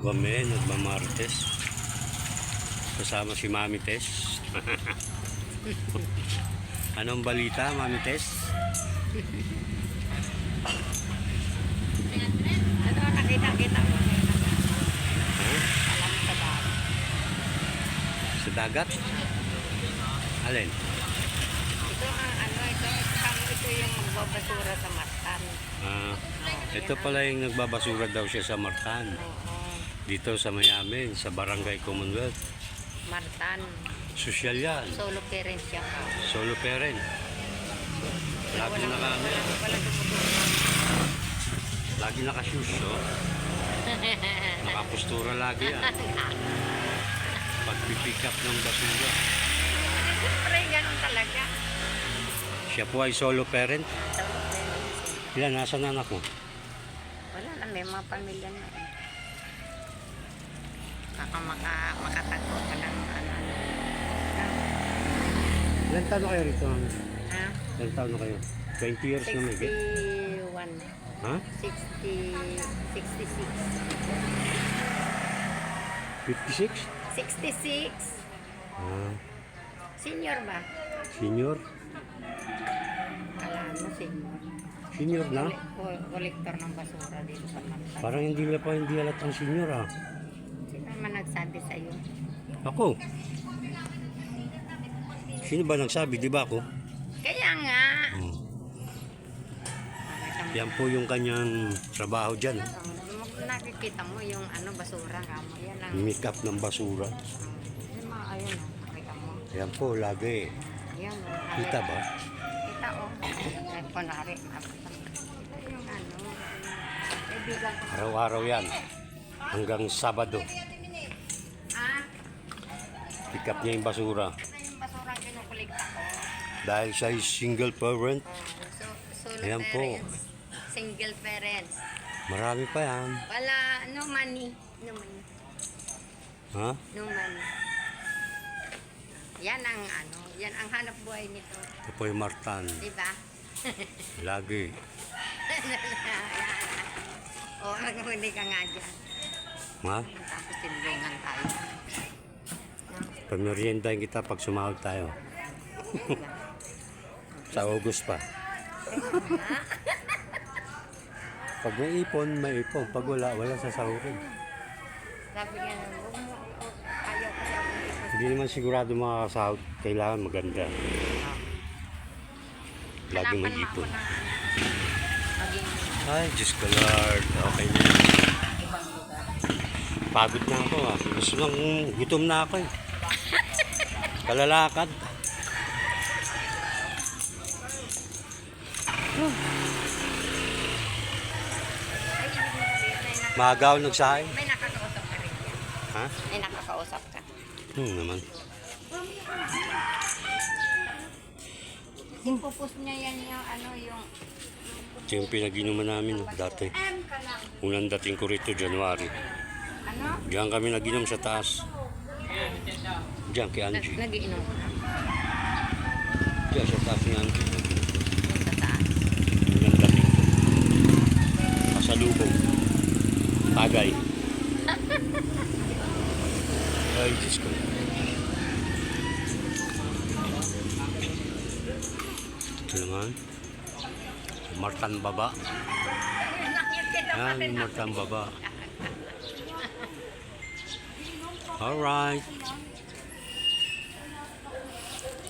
Kami nagmamartes kasama si Mami Tess. Anong balita, Mami Tess? Ano nakita mo? Huh? Alam sa dagat. Sa dagat? Alin? Ito yung magbabasura sa Martan. Ito pala yung nagbabasura daw siya sa Martan. Oo. Dito sa Miami, sa Barangay Commonwealth. Martan. Sosyal yan. Solo parent siya. Solo parent. Lagi na kami. Wala dumudulong. Lagi naka-shoes, no? Nakapustura lagi yan. Pag-pick up ng basura. Siyempre, ganun talaga. Siya po ay solo parent. Solo parent. Ilan, nasa na anak mo? Wala na, may mga pamilya na. Baka makatago ka ng ano. Ilan taon na kayo rito, mami? Ha? Ilan taon na kayo? 20 years na may 61. Ha? 66. 56? 66. Senior ba? Senior? Kala mo senior. Senior na? Kolektor ng basura dito sa Martan. Parang hindi halatang senior, ah. Sino naman nagsabi sa'yo? Ako? Sino ba nagsabi? Di ba ako? Kaya nga. Yan po yung kanyang trabaho dyan. Nakikita mo yung ano basura nga mo. Yan ang Make up ng basura. yung mga ayun o. Nakita mo. Yan po, lagi. Yan o. Kita ba? Kita o. Kunwari. Ito yung ano. Kaibigan ko. Araw-araw yan. Hanggang Sabado. Ah? Pick up niya yung basura. Ito yung basura ang kinukulikta ko. Dahil siya ay single parent. Solo Ayan po. parents. Single parents. Marami pa yan. Wala, no money. No money. Ha? No money. Yan ang ano, yan ang hanap buhay nito. Ito po yung Martan. Di ba? Lagi. O, hindi ka nga dyan. Ha? Tapos tinulungan tayo. Pameriendahin kita pag sumahod tayo. Sa August pa. Pag may ipon, may ipon. Pag wala, wala sasahurin. Sabi nga, huwag mo, ayaw kasi ako ipon. Hindi naman sigurado makakasahod. Kailangan maganda. Lagi Hanapan mo mag-ipon. ako ng maging Ay, Diyos ko Lord. Okay na yan. ibang lugar. Pagod na ako, ah. Gusto lang, gutom na ako eh. Kalalakad. Ay, ibig mo sabihin, Maagaw nagsahay. may nakakausap ka rin yan. Ha? May nakakausap ka. Naman. Impupus niya yan yung ano, yung Ito yung pinag-inuman namin dati. M ka lang. Unang dating ko rito, January. Ano? Diyan kami nag-inom sa taas. Diyan kay Angie. Nagiinom ka. Diyan sa taas ni Angie. Yung sa taas. Unang dating ko. Pasalubong. Tagay. Ay, Diyos ko. Ito naman. Martan Baba. Yan, yung Martan Baba. Alright.